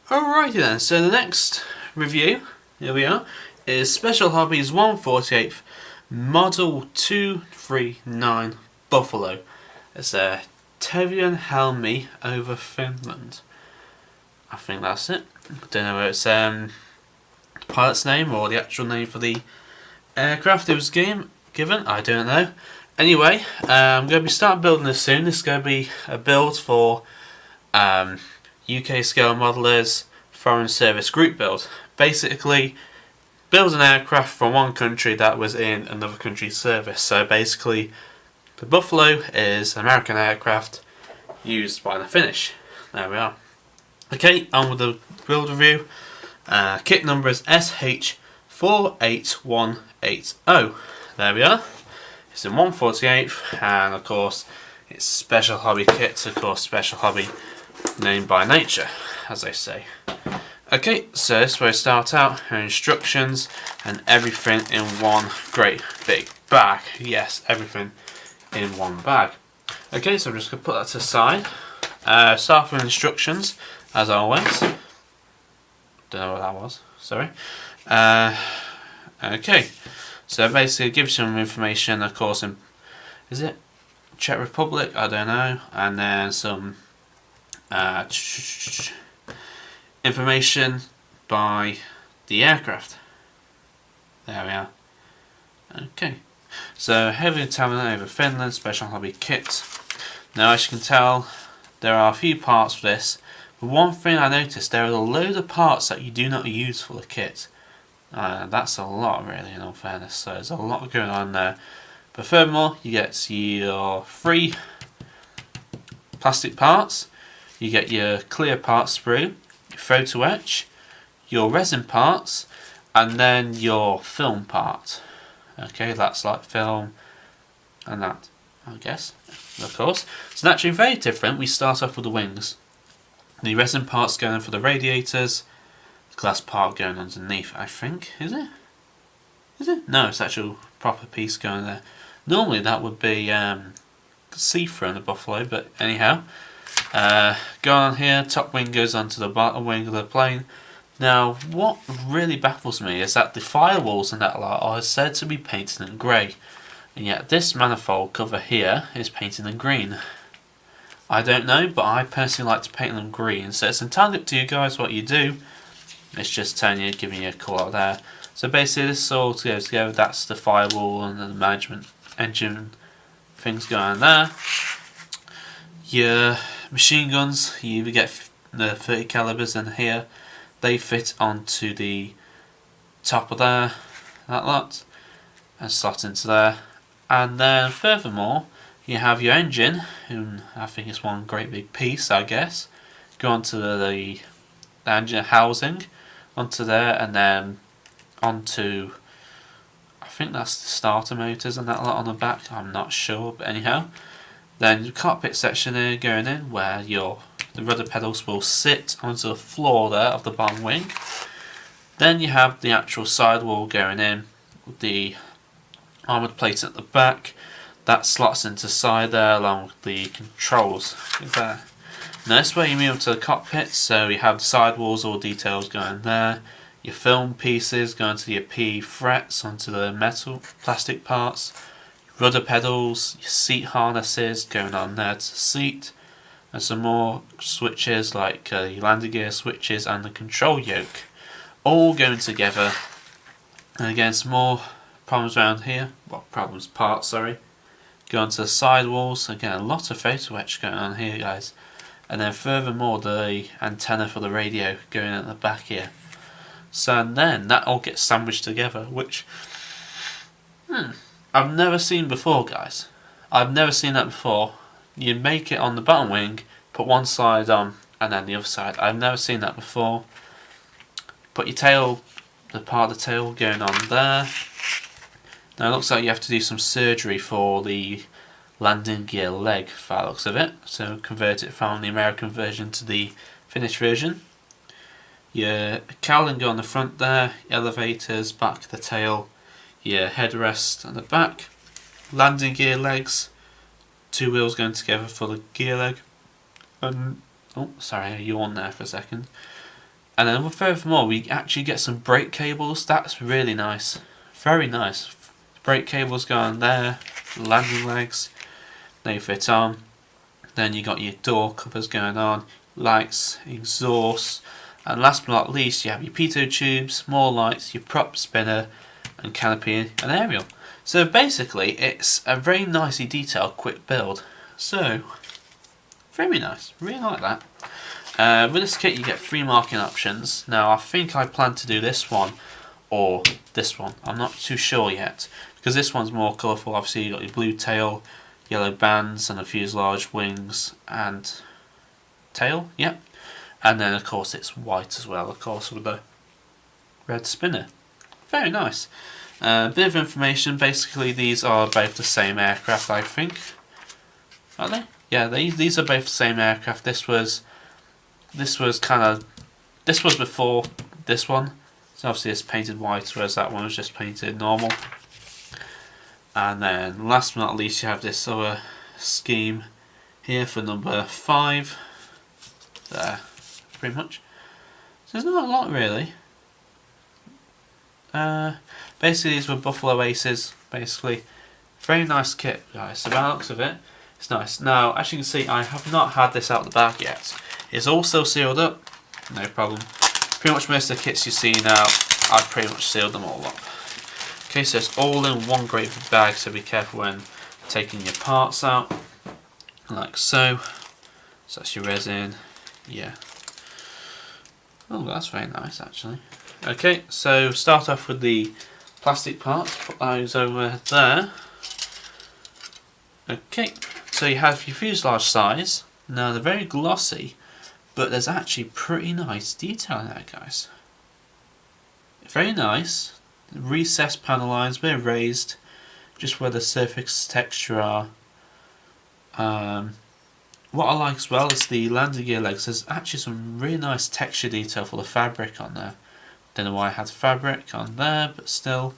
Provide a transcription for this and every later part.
Alrighty then, so the next review, here we are, is Special Hobbies 148th Model 239 Buffalo. It's a Terian Helmi over Finland. I think that's it. Don't know whether it's the pilot's name or the actual name for the aircraft it was given. I don't know. Anyway, I'm going to be starting building this soon. This is going to be a build for UK scale modelers foreign service group build. Basically, build an aircraft from one country that was in another country's service. So basically, the Buffalo is an American aircraft used by the Finnish. There we are. Okay, on with the build review. Kit number is SH48180. There we are. It's in 148th, and of course, it's Special Hobby kit. Of course, Special Hobby named by nature, as they say. Okay, so this is where we start out. Instructions and everything in one great big bag. Yes, everything in one bag. Okay, so I'm just going to put that to the side. Start with instructions, as always. Don't know what that was, sorry. Okay, so basically it gives some information, of course, in, is it Czech Republic? I don't know. And then some information by the aircraft. There we are. Okay, so heavy Italian over Finland, Special Hobby kit. Now, as you can tell, there are a few parts for this. But one thing I noticed, there are a load of parts that you do not use for the kit. That's a lot, really, in all fairness. So there's a lot going on there. But furthermore, you get your 3 plastic parts. You get your clear part sprue, your photo etch, your resin parts, and then your film part. Okay, that's like film and that, I guess, of course. It's naturally very different. We start off with the wings. The resin part's going for the radiators, the glass part going underneath, I think. Is it? Is it? No, it's actual proper piece going there. Normally that would be see-through in the Buffalo, but anyhow. Going on here, top wing goes onto the bottom wing of the plane. Now, what really baffles me is that the firewalls and that lot are said to be painted in grey, and yet this manifold cover here is painted in green. I don't know, but I personally like to paint them green, so it's entirely up to you guys what you do. It's just telling you, giving you a call out there. So basically this all goes together. That's the firewall and the management engine things going on there. Your machine guns, you either get the 30 calibers in here. They fit onto the top of there, that lot, and slot into there. And then furthermore, you have your engine, and I think it's one great big piece, I guess. Go onto the engine housing, onto there, and then onto, I think that's the starter motors and that lot on the back, I'm not sure, but anyhow. Then your cockpit section here going in, where the rudder pedals will sit onto the floor there of the bottom wing. Then you have the actual sidewall going in, with the armoured plate at the back. That slots into side there along with the controls there. Now this way you move to the cockpit, so you have the sidewalls, all details going there. Your film pieces going to your PE frets onto the metal plastic parts. Rudder pedals, your seat harnesses going on there to the seat. And some more switches like your landing gear switches and the control yoke. All going together. And again, some more problems around here. Well, parts, sorry. Go onto the sidewalls. Again, a lot of photo etch going on here, guys. And then furthermore, the antenna for the radio going at the back here. So and then that all gets sandwiched together, which I've never seen before, guys. I've never seen that before. You make it on the bottom wing, put one side on, and then the other side. I've never seen that before. Put your tail, the part of the tail going on there. Now it looks like you have to do some surgery for the landing gear leg, by the looks of it. So convert it from the American version to the Finnish version. Your cowling go on the front there, elevators, back of the tail, your headrest on the back, landing gear legs, 2 wheels going together for the gear leg. Oh, sorry, I yawned there for a second. And then furthermore, we actually get some brake cables. That's really nice. Very nice. Brake cables go on there, landing legs, they fit on. Then you got your door covers going on, lights, exhaust, and last but not least you have your pitot tubes, more lights, your prop spinner, and canopy and aerial. So basically it's a very nicely detailed quick build. So very nice, really like that. With this kit you get 3 marking options. Now I think I plan to do this one or this one, I'm not too sure yet, because this one's more colourful. Obviously you got your blue tail, yellow bands and a fuselage, wings and tail, yep. And then of course it's white as well, of course, with the red spinner. Very nice. Bit of information, basically these are both the same aircraft, I think. Are they? Yeah, these are both the same aircraft. This was before this one. So obviously it's painted white, whereas that one was just painted normal. And then last but not least you have this other scheme here for number 5. There, pretty much. So there's not a lot really. Basically these were Buffalo Aces, basically. Very nice kit, guys. So by the looks of it, it's nice. Now, as you can see, I have not had this out of the bag yet. It's also sealed up, no problem. Pretty much most of the kits you see now, I've pretty much sealed them all up. Okay, so it's all in one great big bag, so be careful when taking your parts out, like so. So that's your resin, yeah. Oh, that's very nice actually. Okay, so start off with the plastic parts, put those over there. Okay, so you have your fuselage size. Now they're very glossy, but there's actually pretty nice detail in there, guys. Very nice. Recessed panel lines, bit raised, just where the surface texture are. What I like as well is the landing gear legs. There's actually some really nice texture detail for the fabric on there. Don't know why I had fabric on there, but still.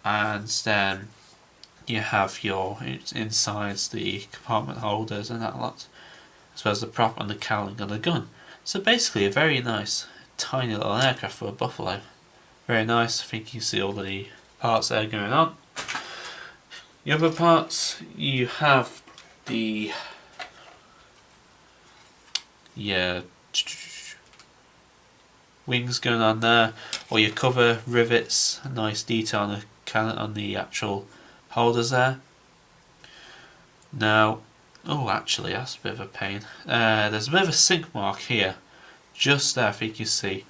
And then you have your insides, the compartment holders and that lot, as well as the prop and the cowling of the gun. So basically a very nice tiny little aircraft for a Buffalo. Very nice. I think you see all the parts there going on. The other parts, you have the wings going on there, or your cover rivets, a nice detail on the actual holders there. Now, oh actually that's a bit of a pain. There's a bit of a sink mark here, just there I think you see.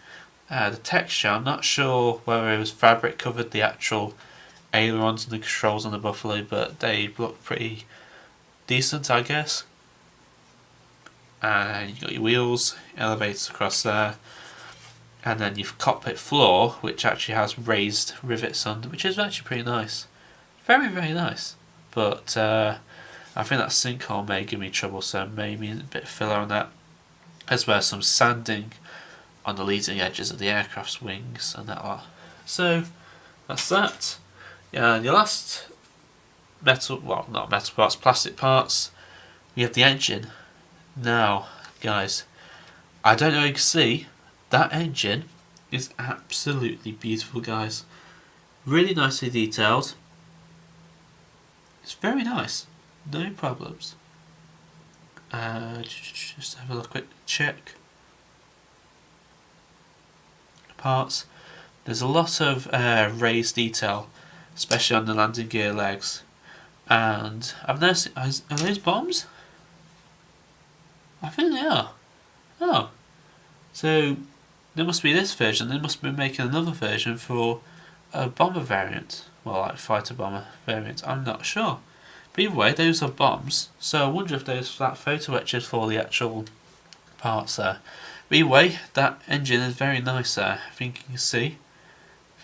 The texture, I'm not sure whether it was fabric covered the actual ailerons and the controls on the Buffalo, but they look pretty decent I guess. And you've got your wheels, elevators across there, and then your cockpit floor, which actually has raised rivets under, which is actually pretty nice. Very, very nice. But I think that sinkhole may give me trouble, so maybe a bit of filler on that, as well as some sanding on the leading edges of the aircraft's wings and that lot. So that's that. Yeah, and your last metal, well not metal parts, plastic parts, we have the engine. Now guys, I don't know if you can see, that engine is absolutely beautiful guys. Really nicely detailed. It's very nice, no problems. Just have a quick check. Parts. There's a lot of raised detail, especially on the landing gear legs. And I've noticed, are those bombs? I think they are. Oh. So there must be this version, they must be making another version for a bomber variant. Well, like fighter bomber variant, I'm not sure. But either way, those are bombs. So I wonder if that photo etch is for the actual parts there. But either way, that engine is very nice there. I think you can see.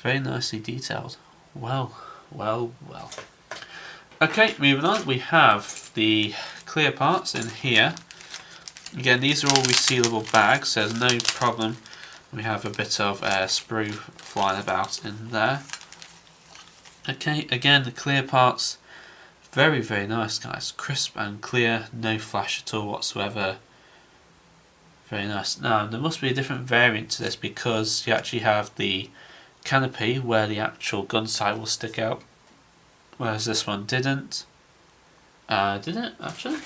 Very nicely detailed. Well, well, well. Okay, moving on. We have the clear parts in here. Again, these are all resealable bags, so there's no problem. We have a bit of sprue flying about in there. Okay, again, the clear parts. Very, very nice, guys. Crisp and clear. No flash at all whatsoever. Very nice. Now there must be a different variant to this because you actually have the canopy where the actual gun sight will stick out, whereas this one didn't. Did it actually?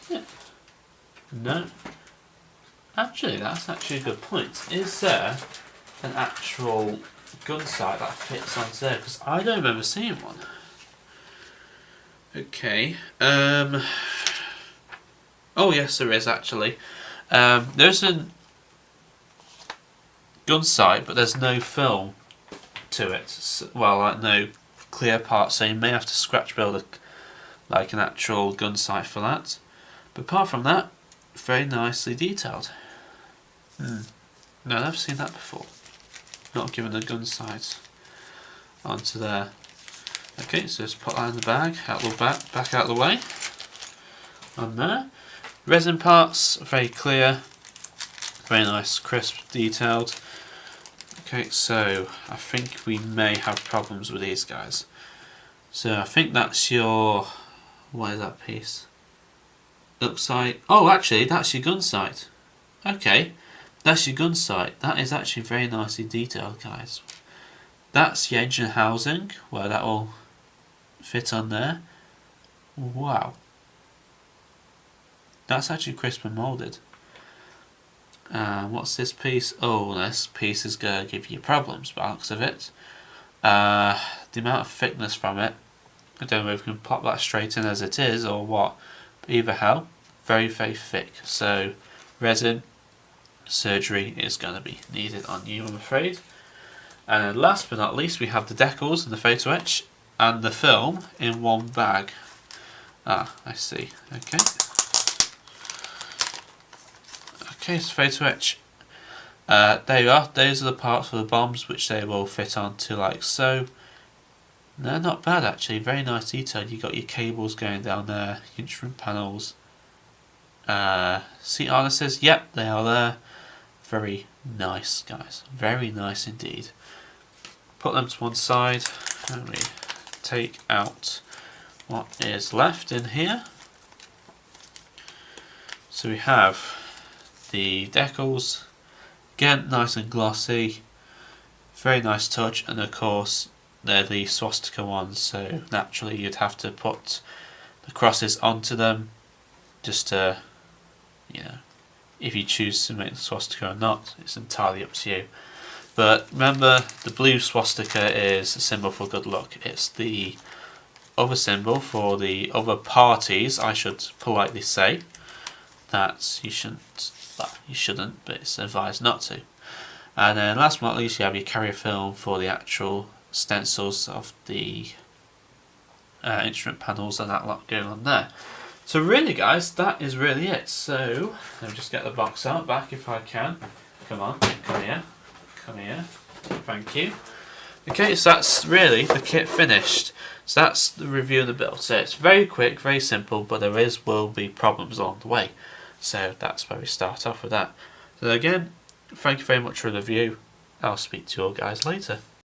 Yeah. No. Actually, that's actually a good point. Is there an actual gun sight that fits onto there? Because I don't remember seeing one. Okay. Oh yes, there is actually. There's a gun sight, but there's no film to it. So, well, like no clear parts, so you may have to scratch build like an actual gun sight for that. But apart from that, very nicely detailed. No, I've never seen that before. Not given a gun sight onto there. Okay, so just put that in the bag, out the back out of the way. On there. Resin parts, very clear. Very nice, crisp, detailed. Okay, so I think we may have problems with these guys. So I think that's your... what is that piece? Looks like... oh, actually, that's your gun sight. Okay, that's your gun sight. That is actually very nicely detailed, guys. That's the engine housing, where that will fit on there. Wow. That's actually crisp and moulded. What's this piece? Oh, this piece is going to give you problems by the looks of it. The amount of thickness from it, I don't know if we can pop that straight in as it is or what. But either how, very, very thick. So resin surgery is going to be needed on you, I'm afraid. And then last but not least, we have the decals and the photo etch and the film in one bag. Ah, I see. Okay. Okay, so photo etch. There you are. Those are the parts for the bombs which they will fit onto like so. They're not bad actually. Very nice detail. You got your cables going down there, instrument panels, seat harnesses. Yep, they are there. Very nice, guys. Very nice indeed. Put them to one side and we take out what is left in here. So we have the decals, again nice and glossy, very nice touch, and of course they're the swastika ones, so naturally you'd have to put the crosses onto them just to, you know, if you choose to make the swastika or not, it's entirely up to you. But remember, the blue swastika is a symbol for good luck. It's the other symbol for the other parties, I should politely say, that you shouldn't, well, you shouldn't, but it's advised not to. And then last but not least, you have your carrier film for the actual stencils of the instrument panels and that lot going on there. So really guys, that is really it. So, let me just get the box out back if I can. Come on, come here. Come here. Thank you. Okay, so that's really the kit finished. So that's the review of the build. So it's very quick, very simple, but will be problems along the way. So that's where we start off with that. So again, thank you very much for the review. I'll speak to you all guys later.